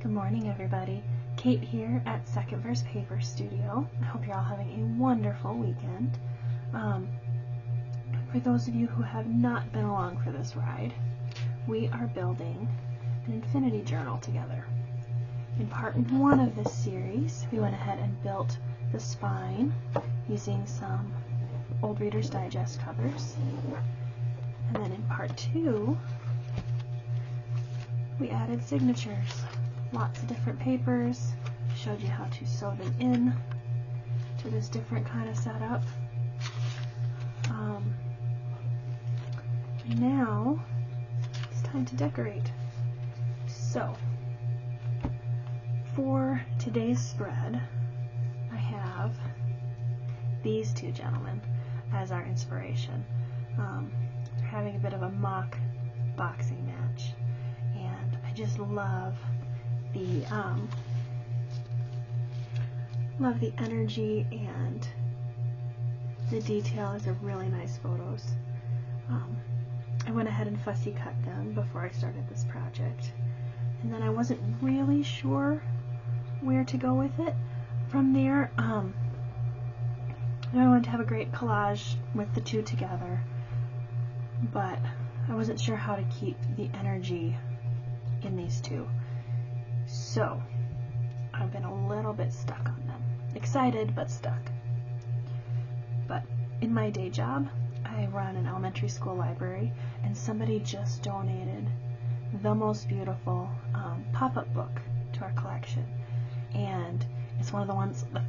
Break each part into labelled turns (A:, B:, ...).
A: Good morning, everybody. Kate here at Second Verse Paper Studio. I hope you're all having a wonderful weekend. For those of you who have not been along for this ride, we are building an infinity journal together. In part one of this series, we went ahead and built the spine using some old Reader's Digest covers. And then in part two, we added signatures. Lots of different papers, showed you how to sew them in to this different kind of setup. Now it's time to decorate. So for today's spread, I have these two gentlemen as our inspiration. They're having a bit of a mock boxing match, and I just love the energy and the detail. These are really nice photos. I went ahead and fussy cut them before I started this project, and then I wasn't really sure where to go with it from there. I wanted to have a great collage with the two together, but I wasn't sure how to keep the energy in these two. So I've been a little bit stuck on them. Excited, but stuck. But in my day job, I run an elementary school library, and somebody just donated the most beautiful pop-up book to our collection. And it's one of the ones, the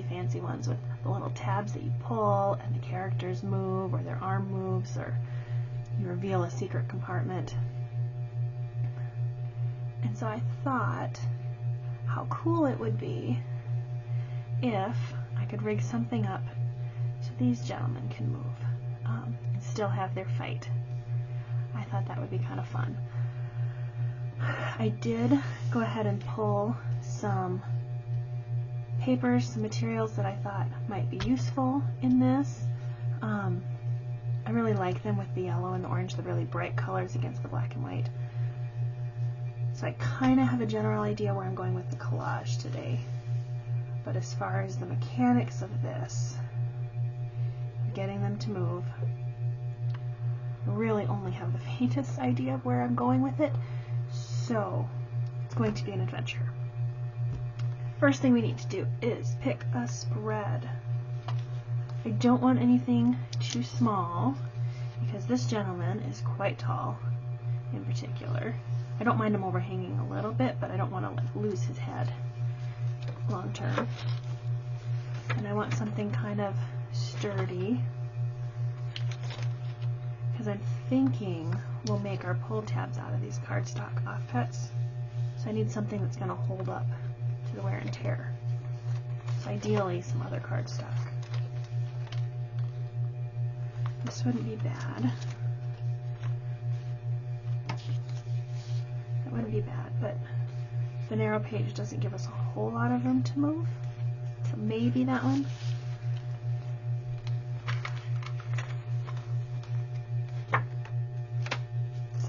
A: fancy ones with the little tabs that you pull and the characters move, or their arm moves, or you reveal a secret compartment. And so I thought how cool it would be if I could rig something up so these gentlemen can move and still have their fight. I thought that would be kind of fun. I did go ahead and pull some papers, some materials that I thought might be useful in this. I really like them with the yellow and the orange, the really bright colors against the black and white. So I kind of have a general idea where I'm going with the collage today. But as far as the mechanics of this, getting them to move, I really only have the faintest idea of where I'm going with it. So it's going to be an adventure. First thing we need to do is pick a spread. I don't want anything too small because this gentleman is quite tall in particular. I don't mind him overhanging a little bit, but I don't want to lose his head long term. And I want something kind of sturdy, because I'm thinking we'll make our pull tabs out of these cardstock offcuts. So I need something that's going to hold up to the wear and tear. So ideally some other cardstock. This wouldn't be bad. Wouldn't be bad, but the narrow page doesn't give us a whole lot of room to move, so maybe that one.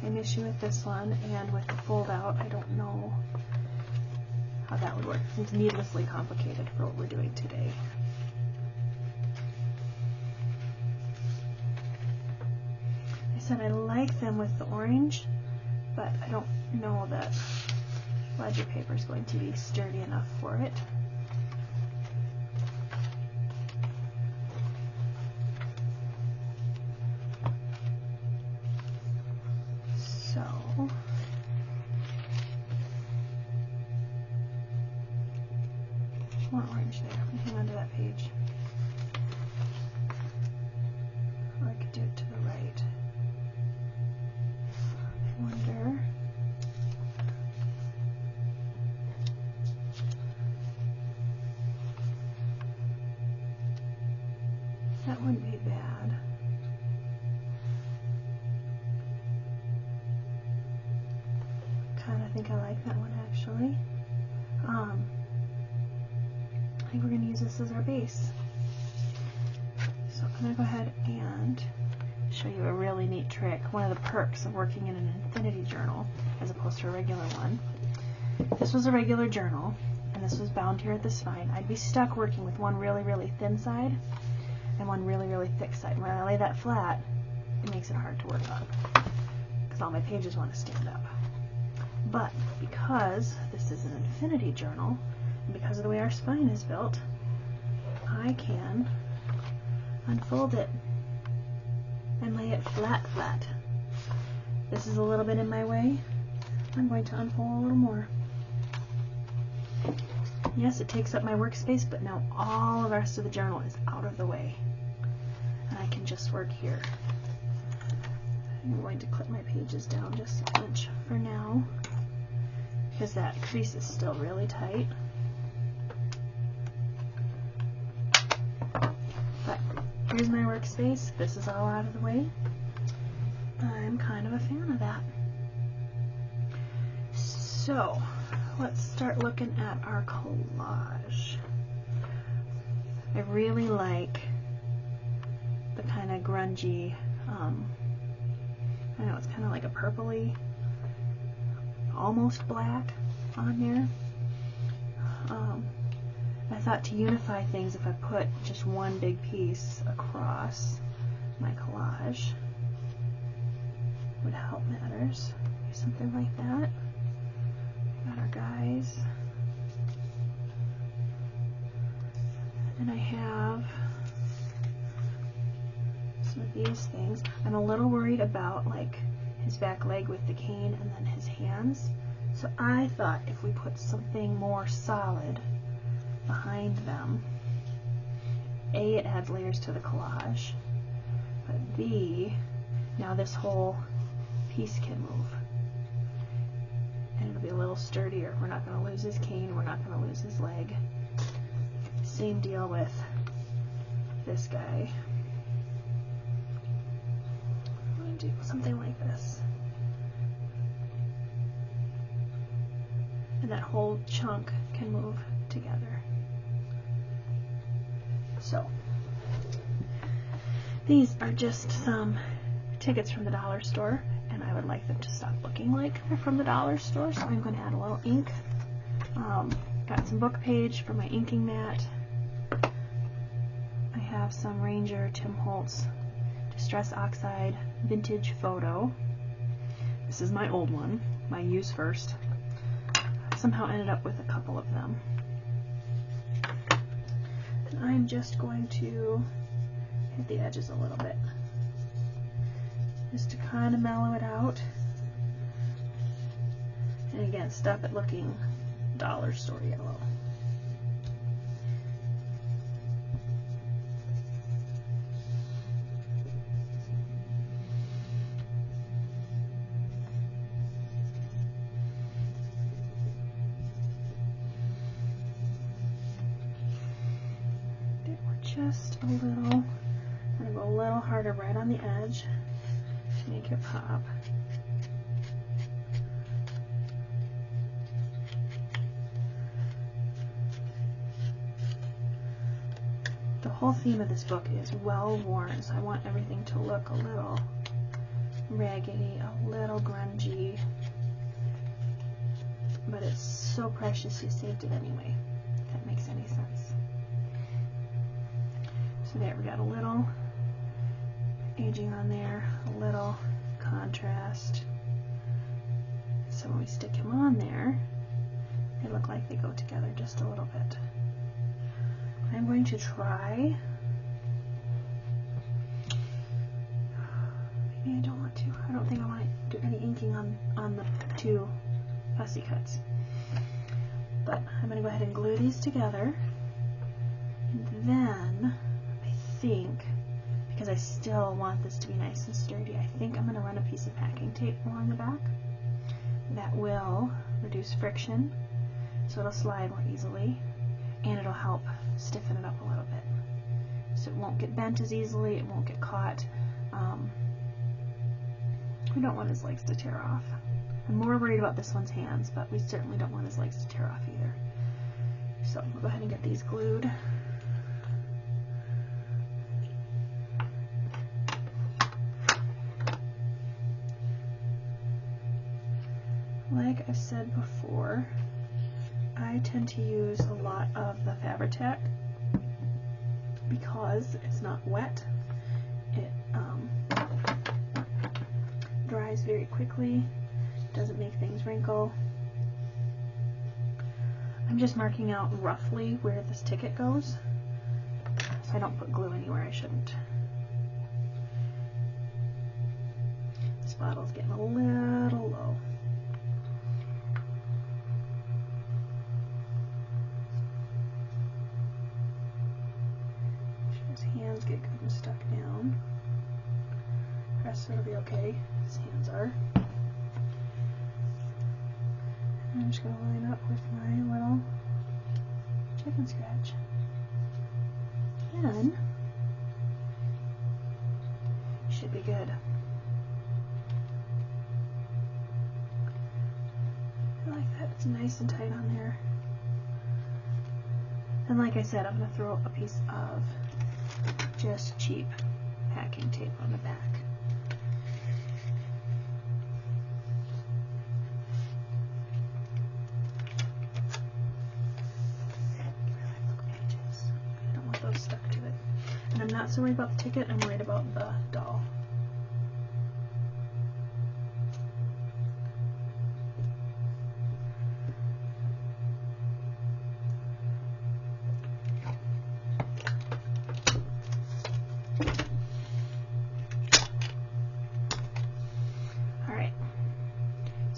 A: Same issue with this one, and with the fold out, I don't know how that would work. It's needlessly complicated for what we're doing today. I said I like them with the orange, but I don't know that ledger paper is going to be sturdy enough for it. So more orange there. I'm going to hang on to that page. Or I could do it to the right. I wonder. That wouldn't be bad. Kind of think I like that one actually. I think we're going to use this as our base. So I'm going to go ahead and show you a really neat trick. One of the perks of working in an infinity journal as opposed to a regular one if this was a regular journal and this was bound here at the spine, I'd be stuck working with one really, really thin side and one really, really thick side. When I lay that flat, it makes it hard to work on because all my pages want to stand up. But because this is an infinity journal, and because of the way our spine is built, I can unfold it and lay it flat, flat. This is a little bit in my way. I'm going to unfold a little more. Yes, it takes up my workspace, but now all the rest of the journal is out of the way. And I can just work here. I'm going to clip my pages down just an inch for now, because that crease is still really tight. But here's my workspace. This is all out of the way. I'm kind of a fan of that. So let's start looking at our collage. I really like the kind of grungy, I know it's kind of like a purpley, almost black on there. I thought to unify things, if I put just one big piece across my collage would help matters. Something like that. Got our guys. And I have some of these things. I'm a little worried about like his back leg with the cane and then his hands. So I thought if we put something more solid behind them, A, it adds layers to the collage, but B, now this whole piece can move. And it'll be a little sturdier. We're not going to lose his cane, we're not going to lose his leg. Same deal with this guy. I'm going to do something like this. And that whole chunk can move together. So, these are just some tickets from the dollar store, and I would like them to stop looking like they're from the dollar store, so I'm going to add a little ink. Got some book page for my inking mat. I have some Ranger Tim Holtz Distress Oxide Vintage Photo. This is my old one, my use first. Somehow ended up with a couple of them. And I'm just going to hit the edges a little bit, just to kind of mellow it out. And again, stop it looking dollar store yellow. Just a little, I'm going to go a little harder right on the edge to make it pop. The whole theme of this book is well worn, so I want everything to look a little raggedy, a little grungy, but it's so precious you saved it anyway, if that makes any sense. So there, we got a little aging on there, a little contrast. So when we stick him on there, they look like they go together just a little bit. I'm going to try, maybe I don't want to, I don't think I want to do any inking on the two fussy cuts. But I'm going to go ahead and glue these together, and then because I still want this to be nice and sturdy, I think I'm going to run a piece of packing tape along the back. That will reduce friction, so it'll slide more easily, and it'll help stiffen it up a little bit. So it won't get bent as easily, it won't get caught. We don't want his legs to tear off. I'm more worried about this one's hands, but we certainly don't want his legs to tear off either. So we'll go ahead and get these glued. Like I've said before, I tend to use a lot of the Fabri-Tac because it's not wet. It dries very quickly, doesn't make things wrinkle. I'm just marking out roughly where this ticket goes, so I don't put glue anywhere I shouldn't. This bottle's getting a little low. Make sure his hands get good and stuck down. The rest of it'll be okay. His hands are. And I'm just going to line up with my little chicken scratch. And should be good. I like that. It's nice and tight on there. And like I said, I'm going to throw a piece of just cheap packing tape on the back. I don't want those stuck to it. And I'm not so worried about the ticket, I'm worried about the doll.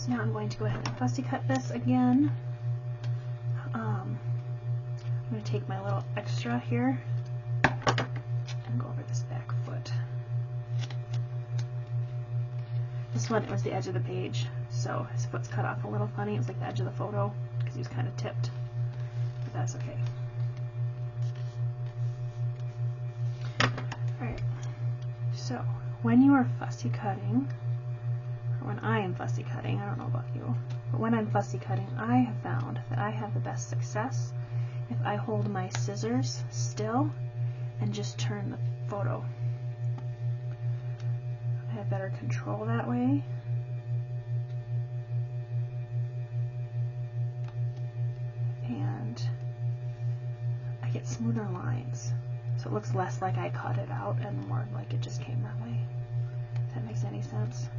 A: Now I'm going to go ahead and fussy cut this again. I'm going to take my little extra here and go over this back foot. This one, it was the edge of the page, so his foot's cut off a little funny. It was like the edge of the photo because he was kind of tipped, but that's okay. Alright, so when you are fussy cutting, when I am fussy cutting, I don't know about you, but when I'm fussy cutting, I have found that I have the best success if I hold my scissors still and just turn the photo. I have better control that way. And I get smoother lines. So it looks less like I cut it out and more like it just came that way. If that makes any sense.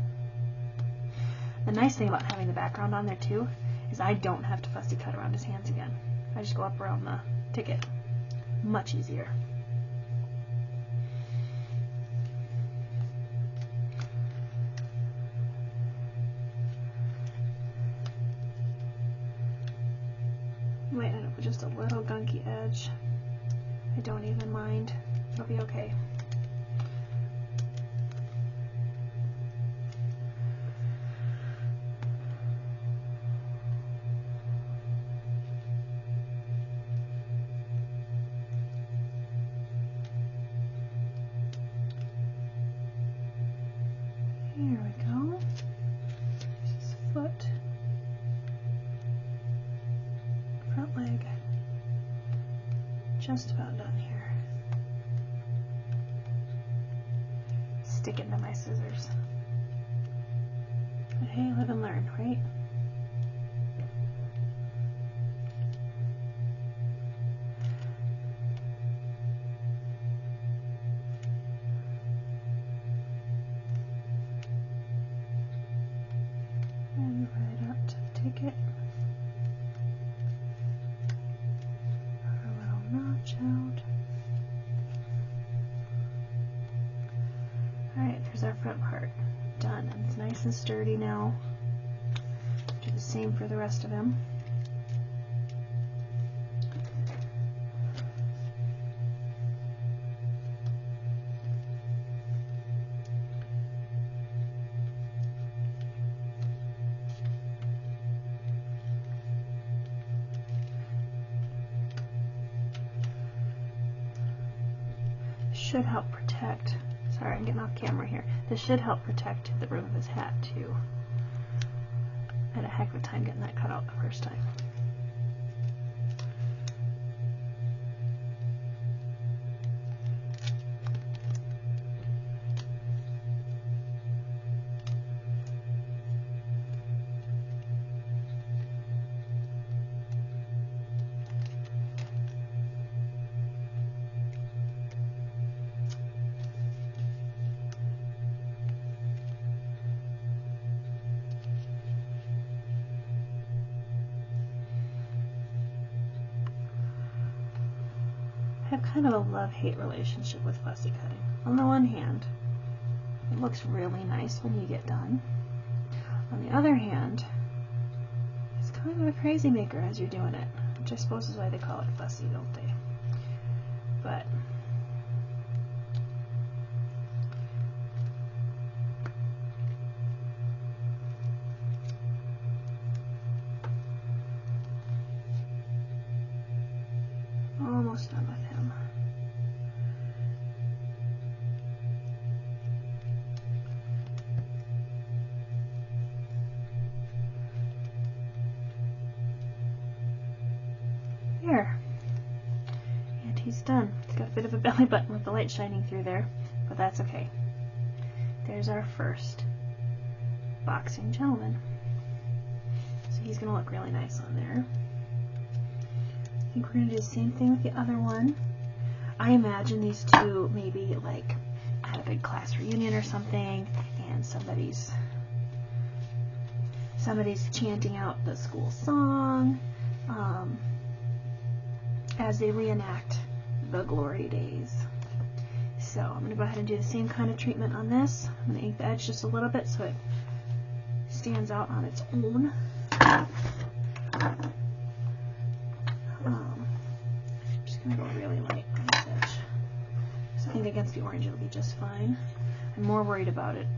A: The nice thing about having the background on there too is I don't have to fussy cut around his hands again. I just go up around the ticket. Much easier. You might end up with just a little gunky edge. I don't even mind. It'll be okay. Here we go. There's his foot. Front leg. Just about done here. Stick into my scissors. But hey, live and learn, right? And right up to the ticket. Our little notch out. Alright, there's our front part. Done. And it's nice and sturdy now. Do the same for the rest of him. Should help protect. Sorry, I'm getting off camera here. This should help protect the rim of his hat too. I had a heck of a time getting that cut out the first time. have kind of a love-hate relationship with fussy cutting. On the one hand, it looks really nice when you get done. On the other hand, it's kind of a crazy maker as you're doing it, which I suppose is why they call it fussy, don't they? But almost done with him. There. And he's done. He's got a bit of a belly button with the light shining through there, but that's okay. There's our first boxing gentleman. So he's going to look really nice on there. I think we're going to do the same thing with the other one. I imagine these two maybe like at a big class reunion or something, and somebody's chanting out the school song as they reenact the glory days. So I'm going to go ahead and do the same kind of treatment on this. I'm going to ink the edge just a little bit so it stands out on its own. Just going to go really light on this edge. So I think against the orange it'll be just fine. I'm more worried about it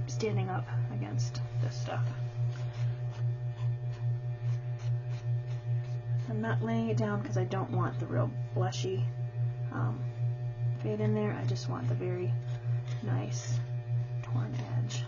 A: standing up against this stuff. I'm not laying it down because I don't want the real blushy fade in there. I just want the very nice torn edge.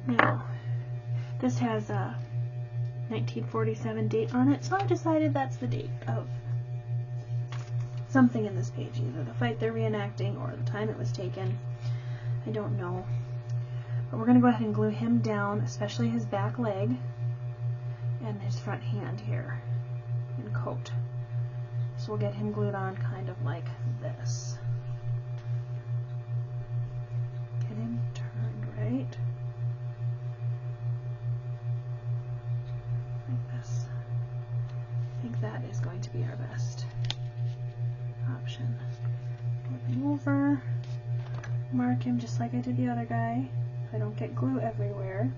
A: Now, this has a 1947 date on it, so I decided that's the date of something in this page, either the fight they're reenacting or the time it was taken. I don't know. But we're going to go ahead and glue him down, especially his back leg and his front hand here and coat. So we'll get him glued on kind of like this. Get him turned right. Like this. I think that is going to be our best option. Flip him over, mark him just like I did the other guy. I don't get glue everywhere.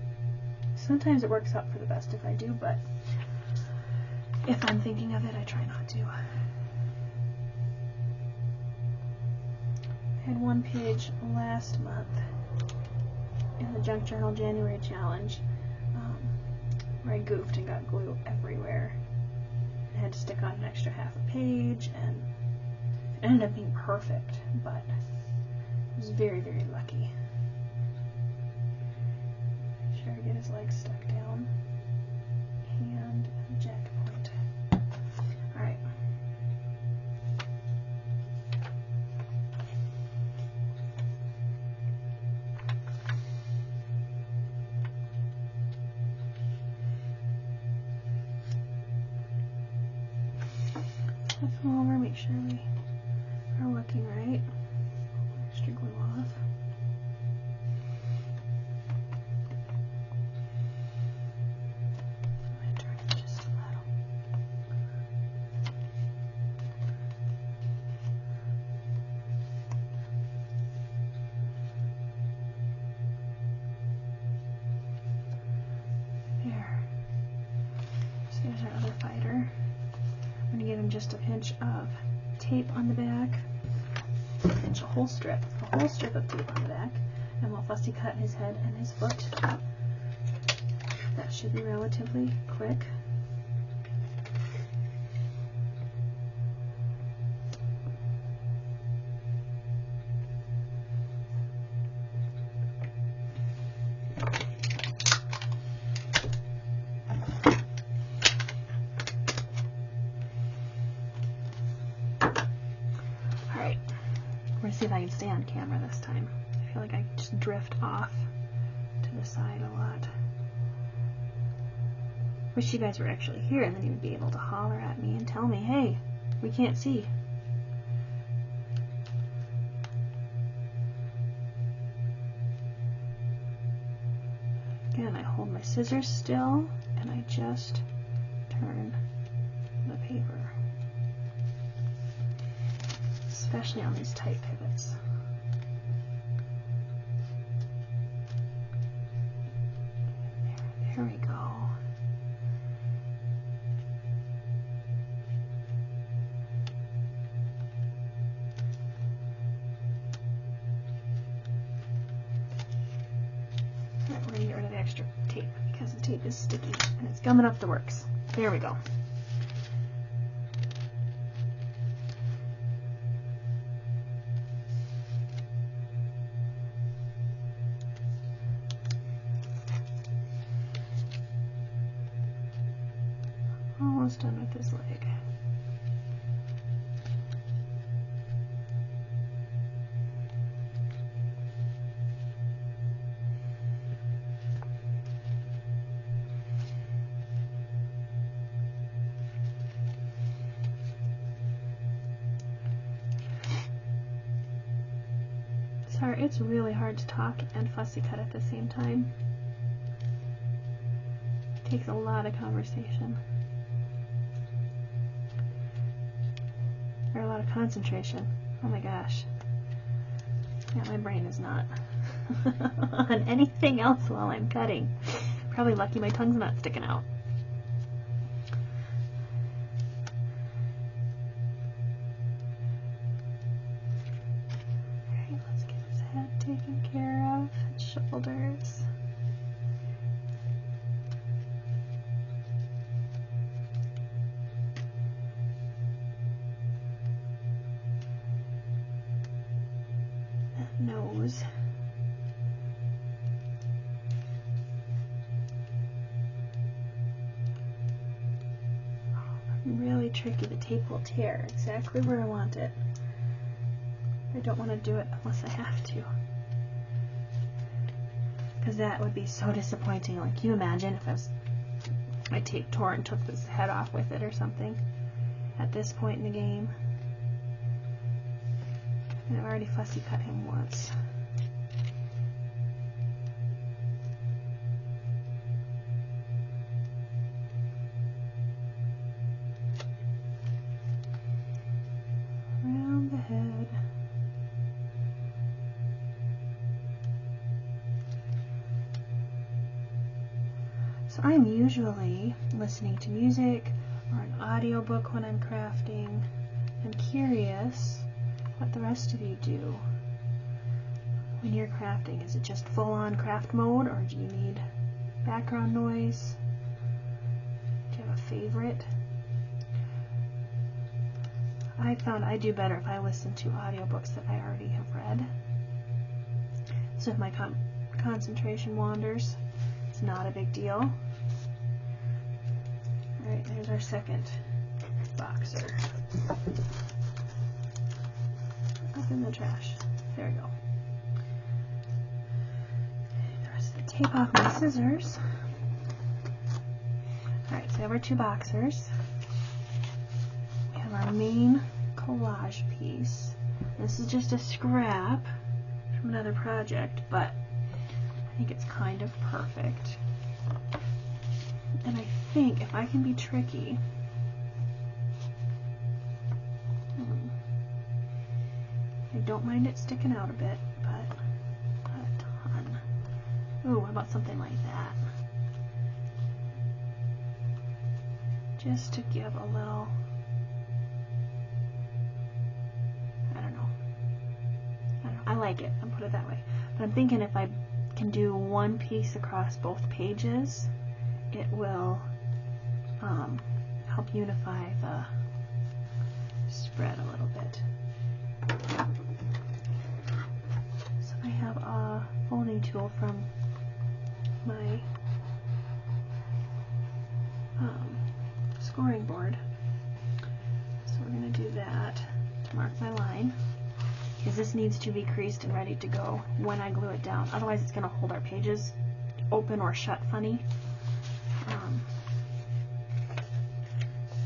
A: Sometimes it works out for the best if I do, but if I'm thinking of it, I try not to. I had one page last month in the Junk Journal January Challenge where I goofed and got glue everywhere. I had to stick on an extra half a page, and it ended up being perfect, but I was very, very lucky. Make sure I get his legs stuck down. Hand and jacket point. Alright. Flip them over, make sure we are looking right. Extra glue off. I'm going to turn it just a little. There. So there's our other fighter. I'm going to give him just a pinch of tape on the back, a whole strip of tape on the back, and we'll fussy cut his head and his foot. That should be relatively quick. Alright, we're going to see if I can stay on camera this time. feel like I just drift off to the side a lot. Wish you guys were actually here, and then you'd be able to holler at me and tell me, hey, we can't see. Again, I hold my scissors still, and I just turn the paper, especially on these tight pivots. There we go. Alright, we're going to get rid of the extra tape because the tape is sticky and it's gumming up the works. There we go. Almost done with this leg. Sorry, it's really hard to talk and fussy cut at the same time. It takes a lot of conversation. Or a lot of concentration. Oh my gosh. Yeah, my brain is not on anything else while I'm cutting. Probably lucky my tongue's not sticking out. Alright, let's get his head taken care of. His shoulders. Nose. Really tricky. The tape will tear exactly where I want it. I don't want to do it unless I have to, because that would be so disappointing. Like, you imagine if my tape tore and took this head off with it or something at this point in the game. And I've already fussy cut him once. Around the head. So I'm usually listening to music or an audiobook when I'm crafting. I'm curious what the rest of you do when you're crafting. Is it just full-on craft mode, or do you need background noise? Do you have a favorite? I found I do better if I listen to audiobooks that I already have read. So if my concentration wanders, it's not a big deal. Alright, there's our second boxer. Up in the trash. There we go. The rest of the tape off my scissors. Alright, so we have our two boxers. We have our main collage piece. This is just a scrap from another project, but I think it's kind of perfect. And I think if I can be tricky, I don't mind it sticking out a bit, but not a ton. Ooh, what about something like that? Just to give a little, I don't know. I like it, I'll put it that way. But I'm thinking if I can do one piece across both pages, it will help unify the spread a little bit. So I have a folding tool from my scoring board. So we're going to do that to mark my line. is this needs to be creased and ready to go when I glue it down. Otherwise it's going to hold our pages open or shut funny.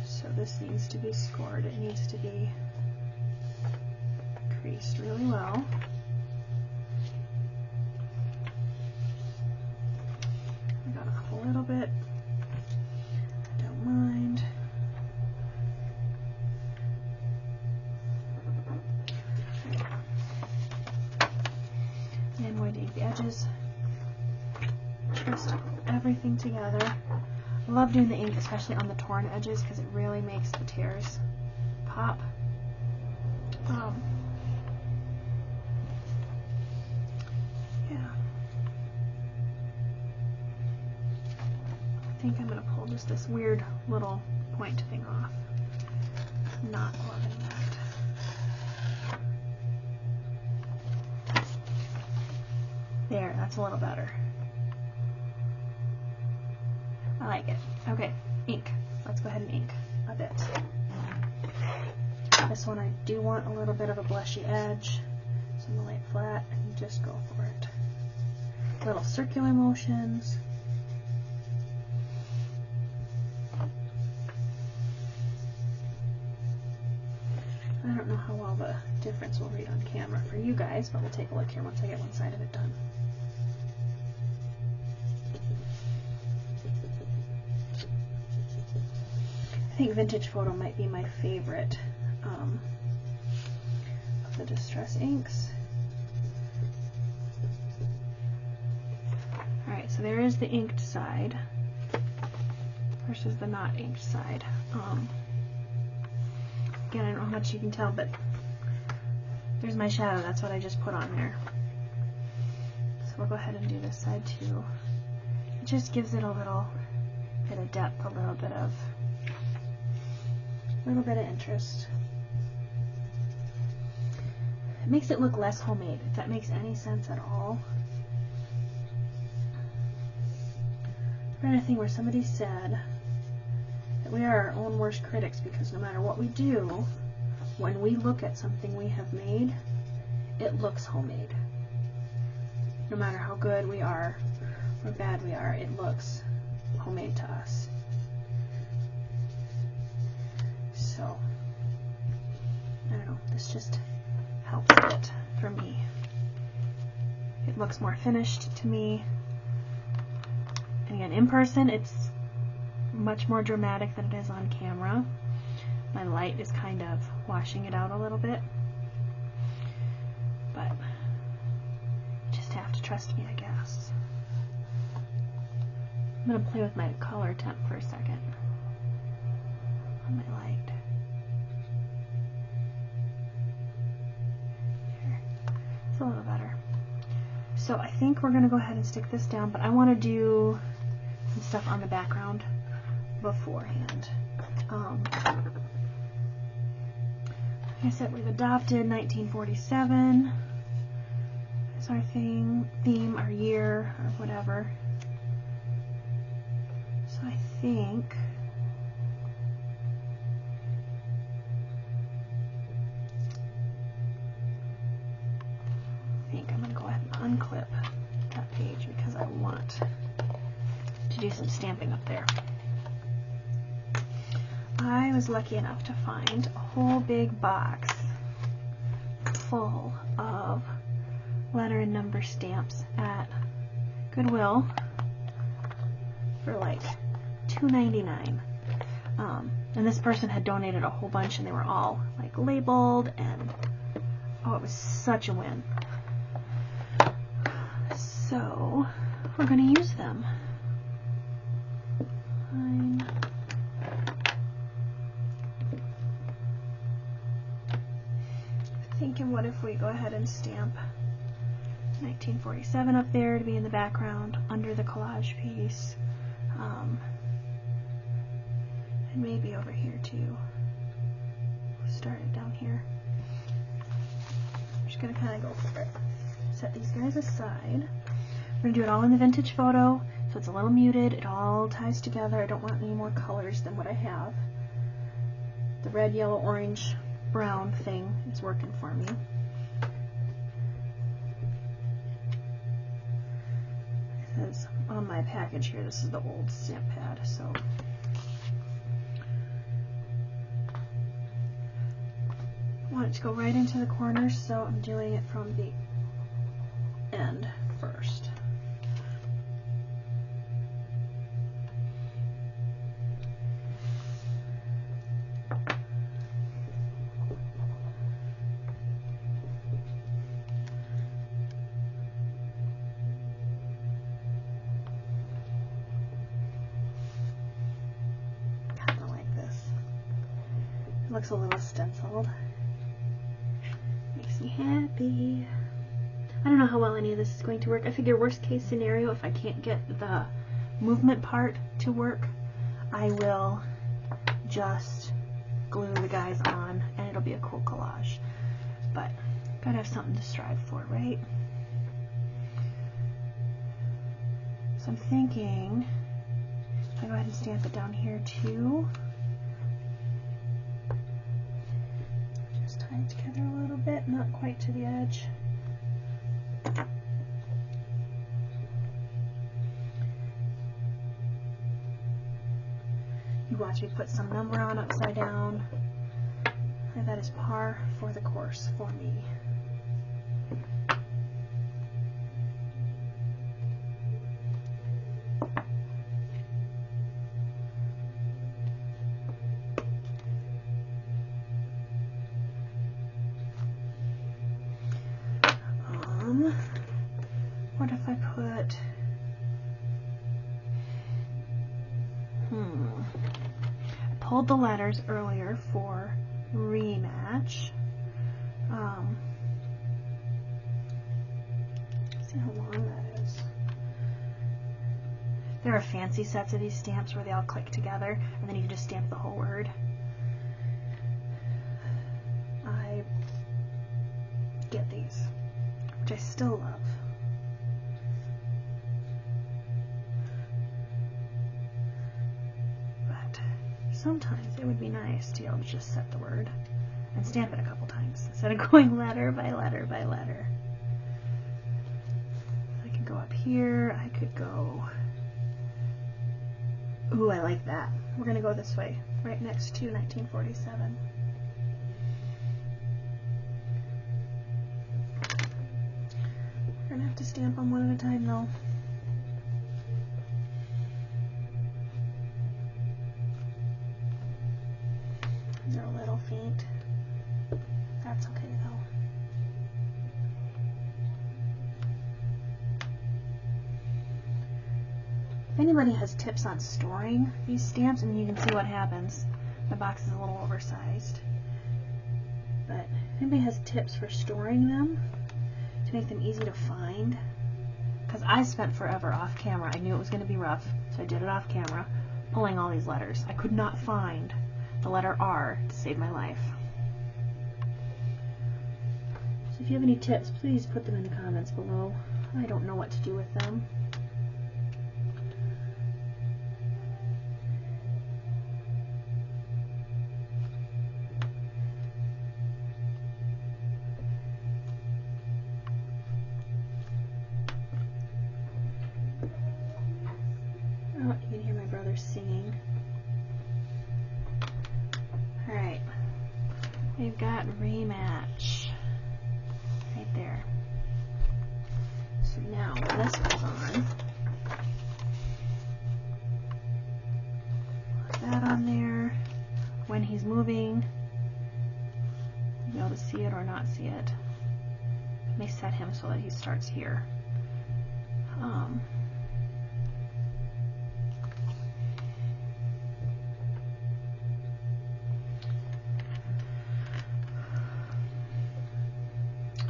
A: So this needs to be scored. It needs to be creased really well. I got off a little bit. I don't mind. And I'm going to ink the edges. Just everything together. I love doing the ink, especially on the torn edges, because it really makes the tears pop. Yeah. I think I'm going to pull just this weird little point thing off. Not loving that. There, that's a little better. I like it. Okay, ink. Let's go ahead and ink a bit. This one I do want a little bit of a blushy edge, so I'm going to lay it flat and just go for it. Little circular motions. I don't know how well the difference will read on camera for you guys, but we'll take a look here once I get one side of it done. I think Vintage Photo might be my favorite of the Distress inks. Alright, so there is the inked side versus the not inked side. Again, I don't know how much you can tell, but there's my shadow. That's what I just put on there. So we'll go ahead and do this side too. It just gives it a little bit of depth, a little bit of interest. It makes it look less homemade, if that makes any sense at all. I read a thing where somebody said that we are our own worst critics, because no matter what we do, when we look at something we have made, it looks homemade. No matter how good we are or bad we are, it looks homemade to us. So, I don't know, this just helps it for me. It looks more finished to me. And again, in person, it's much more dramatic than it is on camera. My light is kind of washing it out a little bit. But you just have to trust me, I guess. I'm going to play with my color temp for a second on my light. There. It's a little better. So I think we're going to go ahead and stick this down, but I want to do some stuff on the background beforehand. Like I said, we've adopted 1947 as our theme, our year, or whatever. So I think I'm going to go ahead and unclip that page because I want to do some stamping up there. I was lucky enough to find a whole big box full of letter and number stamps at Goodwill for like $2.99. And this person had donated a whole bunch, and they were all like labeled, and oh, it was such a win. So we're going to use them. I'm thinking, what if we go ahead and stamp 1947 up there to be in the background under the collage piece, and maybe over here too. Start it down here. I'm just going to kind of go for it. Set these guys aside. We're going to do it all in the Vintage Photo, so it's a little muted. It all ties together. I don't want any more colors than what I have. The red, yellow, orange, brown thing is working for me. from my package here. This is the old stamp pad, so I want it to go right into the corners, so I'm doing it from the end first. Looks a little stenciled. Makes me happy. I don't know how well any of this is going to work. I figure worst case scenario, if I can't get the movement part to work, I will just glue the guys on and it'll be a cool collage. But gotta have something to strive for, right? So I'm thinking if I go ahead and stamp it down here too. Tie it together a little bit, not quite to the edge. You watch me put some number on upside down, and that is par for the course for me. What if I put, I pulled the letters earlier for rematch. See how long that is. There are fancy sets of these stamps where they all click together and then you can just stamp the whole word. I get these, which I still love. Sometimes it would be nice to be able to just set the word and stamp it a couple times instead of going letter by letter by letter. I could go up here, I could go, ooh, I like that. We're going to go this way, right next to 1947. We're going to have to stamp them one at a time though. They're a little faint. That's okay though. If anybody has tips on storing these stamps, I mean, you can see what happens. My box is a little oversized. But if anybody has tips for storing them to make them easy to find, because I spent forever off camera. I knew it was going to be rough, so I did it off camera, pulling all these letters. I could not find the letter R to save my life. So if you have any tips, please put them in the comments below. I don't know what to do with them. Oh, you can hear my brother singing. Alright, we've got rematch right there. So now when this goes on, put that on there. When he's moving, you'll be able to see it or not see it. I may set him so that he starts here.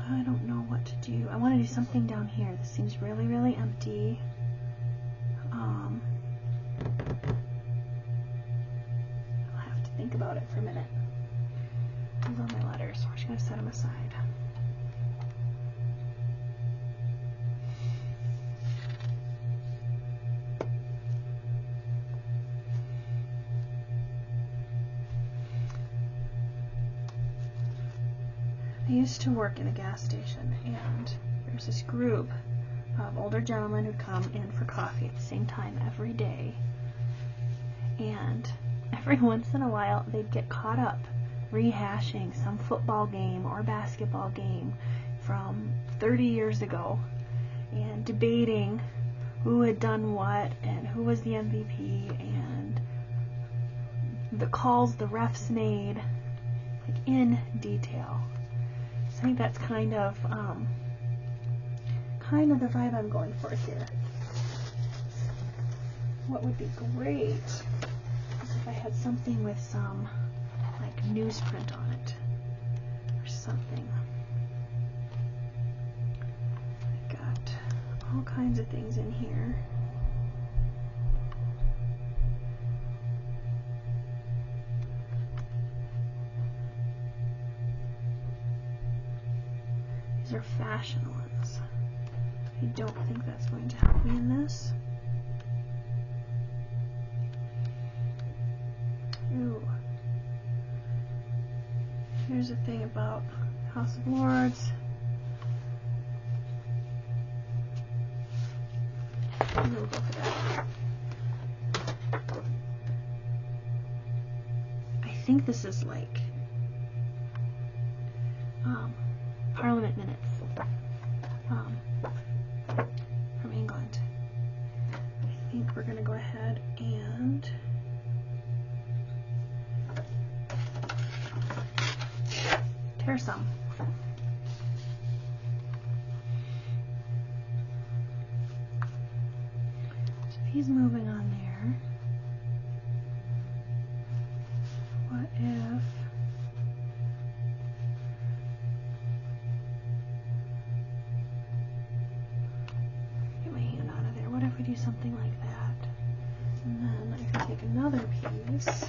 A: I don't know what to do. I want to do something down here. This seems really, really empty. I'll have to think about it for a minute. These are my letters, so we're just going to set them aside. I used to work in a gas station, and there's this group older gentlemen who'd come in for coffee at the same time every day, and every once in a while they'd get caught up rehashing some football game or basketball game from 30 years ago and debating who had done what and who was the MVP and the calls the refs made, like in detail. So I think that's kind of the vibe I'm going for here. What would be great is if I had something with some like newsprint on it or something. I've got all kinds of things in here. These are fashion ones. I don't think that's going to help me in this. Ooh. Here's the thing about House of Lords. We'll go for that. I think this is like Parliament minutes from England. I think we're going to go ahead and tear some. So he's moving on there. What if get my hand out of there? What if we do something like that? And then I can take another piece.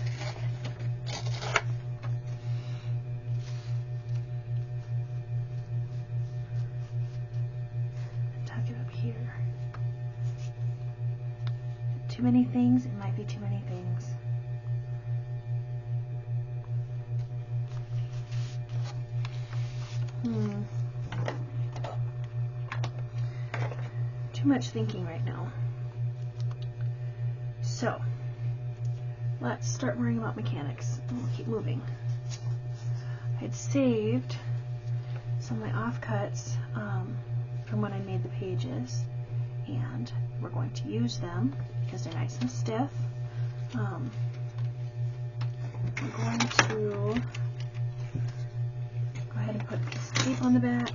A: Here. Too many things, it might be too many things. Too much thinking right now. So, let's start worrying about mechanics. We'll keep moving. I'd saved some of my offcuts from when I made the pages, and we're going to use them because they're nice and stiff. I'm going to go ahead and put this tape on the back.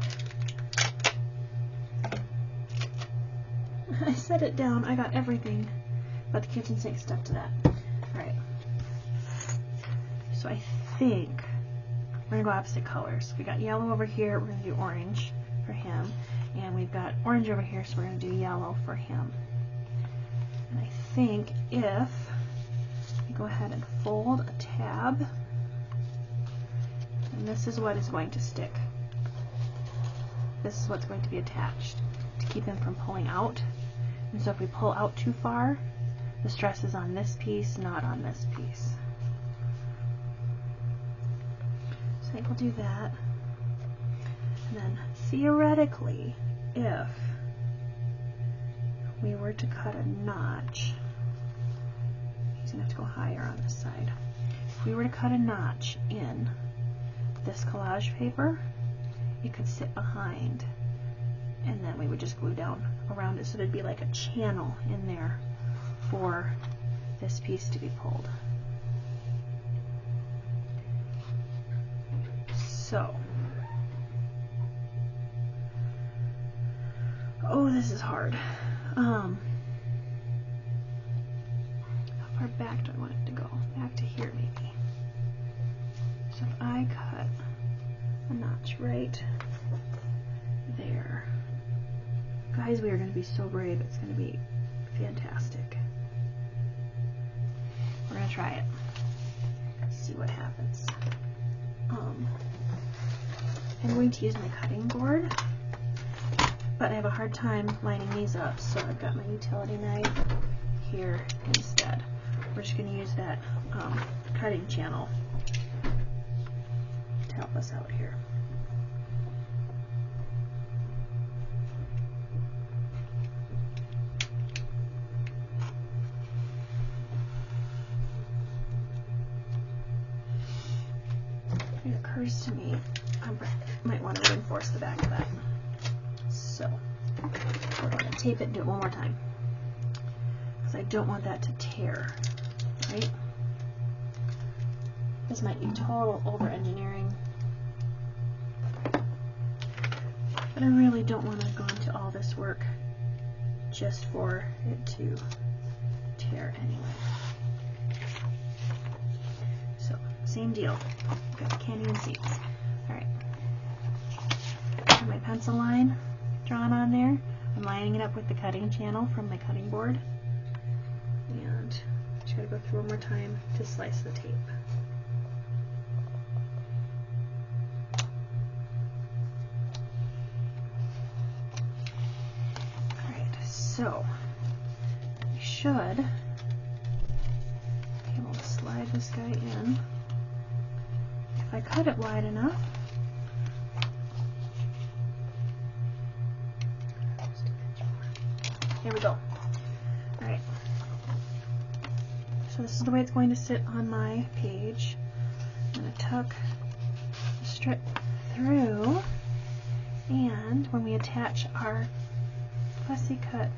A: I set it down. I got everything but the kitchen sink stuck to that. Alright. So I think we're going to go opposite colors. We got yellow over here. We're going to do orange for him. And we've got orange over here, so we're going to do yellow for him. And I think if we go ahead and fold a tab, and this is what is going to stick. This is what's going to be attached to keep him from pulling out. And so if we pull out too far, the stress is on this piece, not on this piece. So I think we'll do that. And then theoretically, if we were to cut a notch, he's going to have to go higher on this side. If we were to cut a notch in this collage paper, it could sit behind, and then we would just glue down around it, so there'd be like a channel in there for this piece to be pulled. So, oh, this is hard. How far back do I want it to go? Back to here, maybe. So if I cut a notch right there. Guys, we are going to be so brave. It's going to be fantastic. We're going to try it. See what happens. I'm going to use my cutting board, but I have a hard time lining these up, so I've got my utility knife here instead. We're just going to use that cutting channel to help us out here. occurs to me I might want to reinforce the back of that. So we're going to tape it and do it one more time, because I don't want that to tear, right? This might be total over-engineering, but I really don't want to go into all this work just for it to tear anyway. So, same deal. Got the candy and seeds. Alright. My pencil line drawn on there. I'm lining it up with the cutting channel from my cutting board. And just gotta go through one more time to slice the tape. So, we should be able to slide this guy in. If I cut it wide enough, there we go. Alright, so this is the way it's going to sit on my page. I'm going to tuck the strip through, and when we attach our fussy cut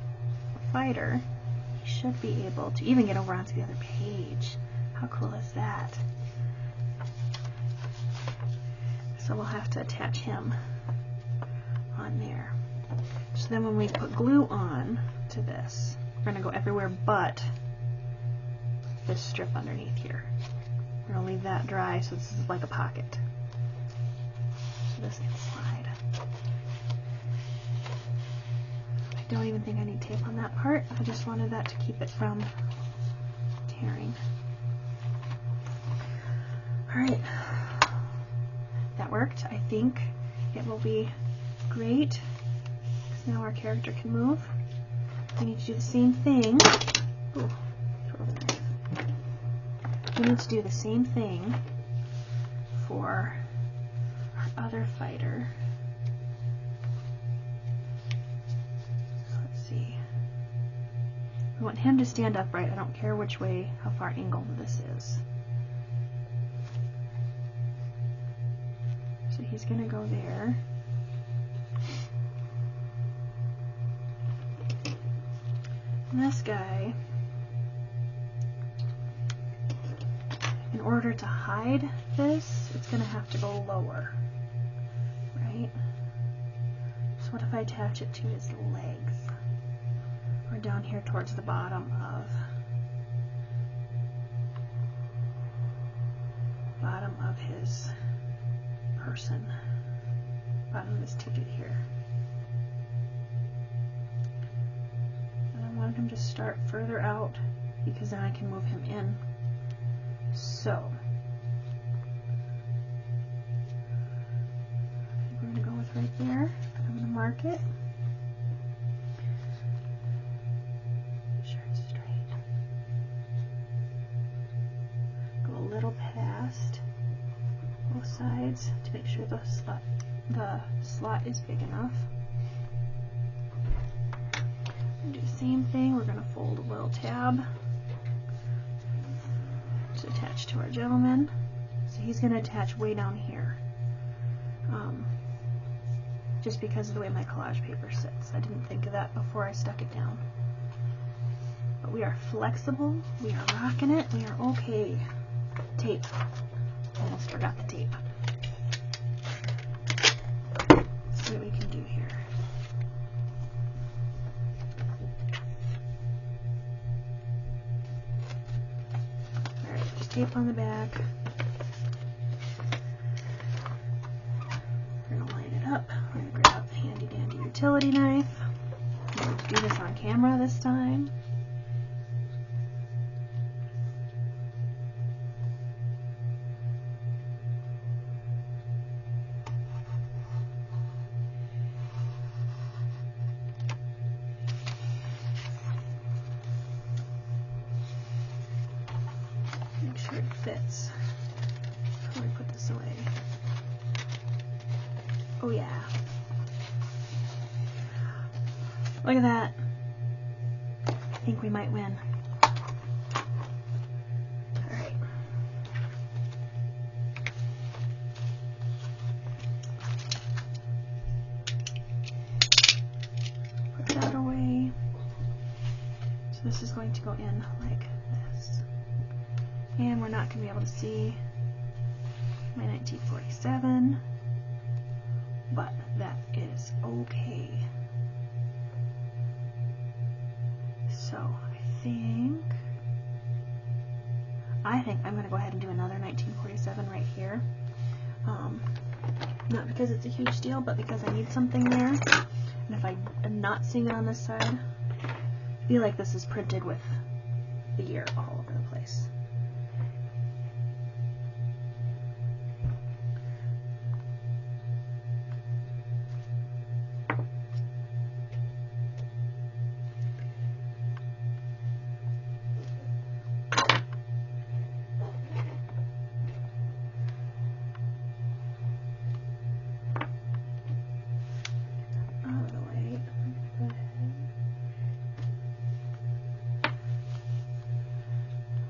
A: fighter, he should be able to even get over onto the other page. How cool is that? So we'll have to attach him on there. So then when we put glue on to this, we're going to go everywhere but this strip underneath here. We're going to leave that dry so this is like a pocket. So this can slide. I don't even think I need tape on that part. I just wanted that to keep it from tearing. Alright, that worked. I think it will be great, because now our character can move. We need to do the same thing. Ooh, throw the knife. We need to do the same thing for our other fighter. I want him to stand upright. I don't care which way, how far angled this is. So he's going to go there. And this guy, in order to hide this, it's going to have to go lower, right? So what if I attach it to his legs? Or down here towards the bottom of his person, bottom of his ticket here. And I wanted him to start further out because then I can move him in. So I think we're going to go with right there. I'm going to mark it. Past both sides to make sure the slot is big enough. And do the same thing. We're going to fold a little tab to attach to our gentleman. So he's going to attach way down here, just because of the way my collage paper sits. I didn't think of that before I stuck it down. But we are flexible. We are rocking it. We are okay. Tape. Almost forgot the tape. Let's see what we can do here. Alright, just tape on the back. We're going to line it up. We're going to grab the handy dandy utility knife. I'm going to do this on camera this time. Make sure it fits before we put this away. Oh yeah. Look at that. I think we might win. Alright. go in like this. And we're not going to be able to see my 1947, but that is okay. So I think I'm going to go ahead and do another 1947 right here. Not because it's a huge deal, but because I need something there. And if I am not seeing it on this side, I feel like this is printed with the year all over the place.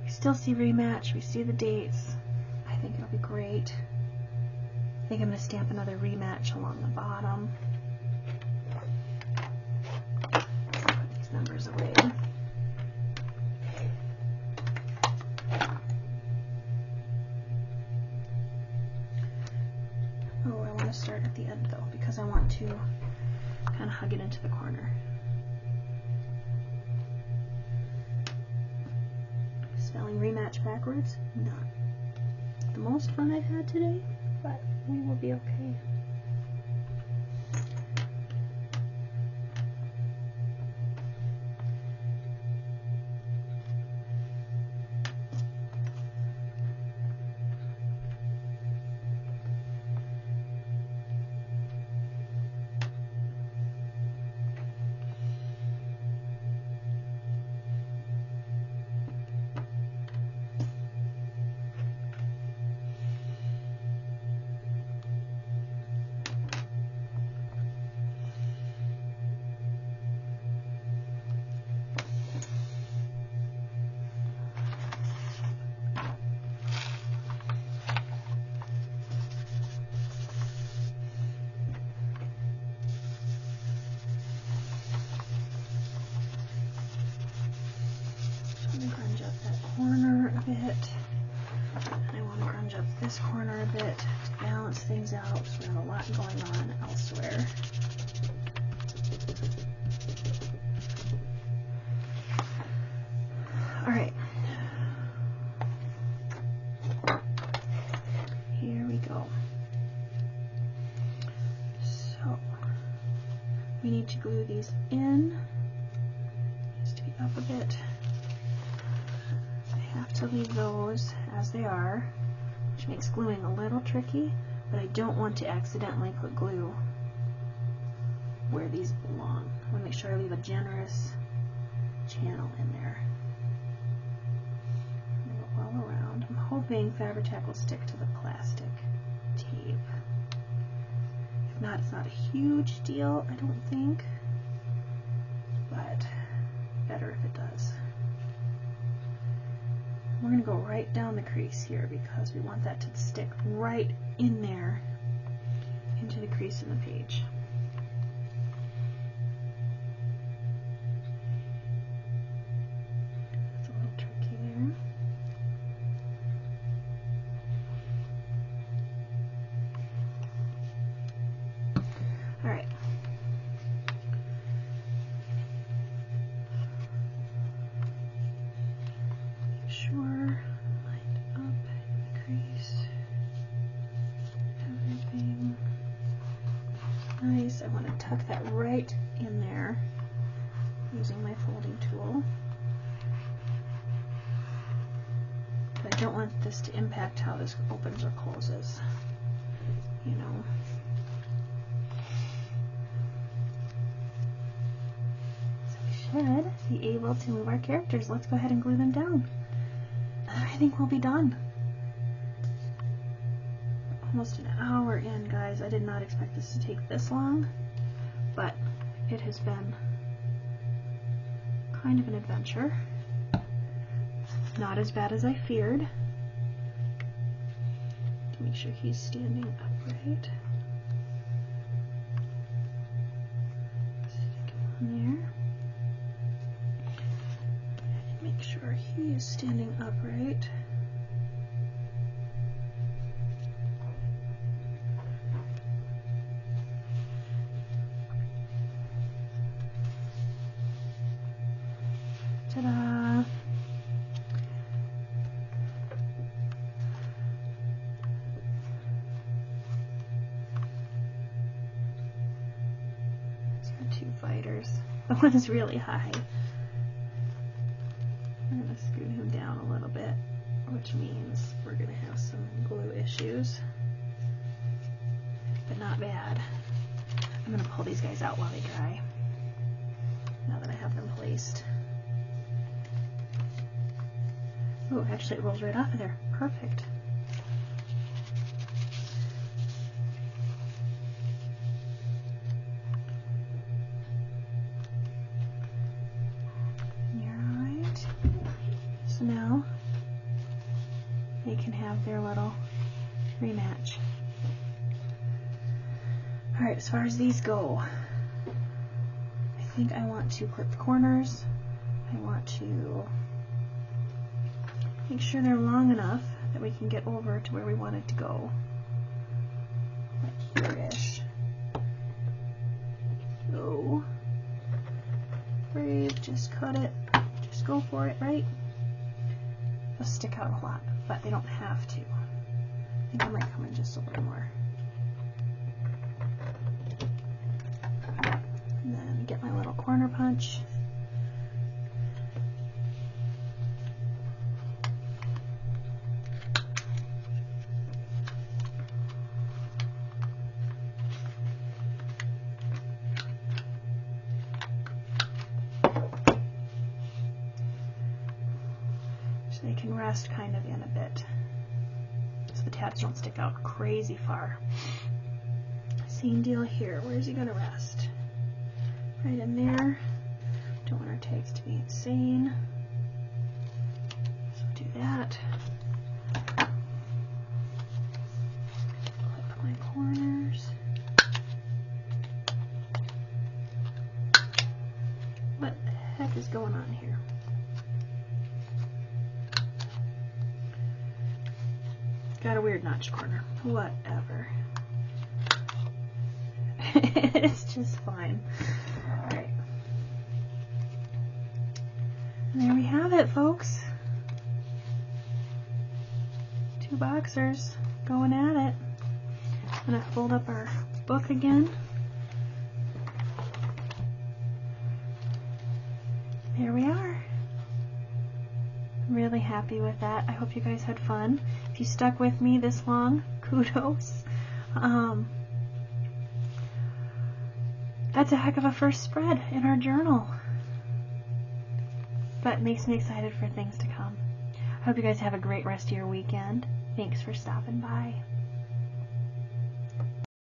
A: Still see rematch, we see the dates. I think it'll be great. I think I'm going to stamp another rematch along the bottom. Put these numbers away. Oh, I want to start at the end though, because I want to kind of hug it into the corner. Spelling rematch backwards, not the most fun I've had today, but we will be okay. Grunge up that corner a bit. I want to grunge up this corner a bit to balance things out, so we have a lot going on elsewhere. Alright. Here we go. So, we need to glue these in. Needs to be up a bit. Have to leave those as they are, which makes gluing a little tricky, but I don't want to accidentally put glue where these belong. I want to make sure I leave a generous channel in there. Go all around. I'm hoping Fabri-Tac will stick to the plastic tape. If not, it's not a huge deal, I don't think, but better if it does. We're going to go right down the crease here because we want that to stick right in there into the crease in the page. That's a little tricky there. All right. Sure, lined up in the crease, everything nice. I want to tuck that right in there using my folding tool. But I don't want this to impact how this opens or closes, you know. So we should be able to move our characters. Let's go ahead and glue them down. I think we'll be done. Almost an hour in, guys. I did not expect this to take this long, but it has been kind of an adventure. Not as bad as I feared. Make sure he's standing upright. Stick him on there. The one is really high. I'm going to scoot him down a little bit, which means we're going to have some glue issues, but not bad. I'm going to pull these guys out while they dry, now that I have them placed. Oh, actually it rolls right off of there. Perfect. Alright. So now they can have their little rematch. Alright, as far as these go, I think I want to clip the corners. I want to make sure they're long enough that we can get over to where we want it to go. Like here-ish. So, brave, just cut it. Just go for it, right? They'll stick out a lot, but they don't have to. I think I might come in just a little more. And then get my little corner punch. They can rest kind of in a bit, so the tabs don't stick out crazy far. Same deal here. Where's he going to rest? Right in there. Don't want our tags to be insane, so do that. Clip my corners. What the heck is going on here? Got a weird notch corner. Whatever. It's just fine. Alright. And there we have it, folks. Two boxers going at it. I'm going to fold up our book again. There we are. I'm really happy with that. I hope you guys had fun. If you stuck with me this long, kudos. That's a heck of a first spread in our journal. But it makes me excited for things to come. I hope you guys have a great rest of your weekend. Thanks for stopping by.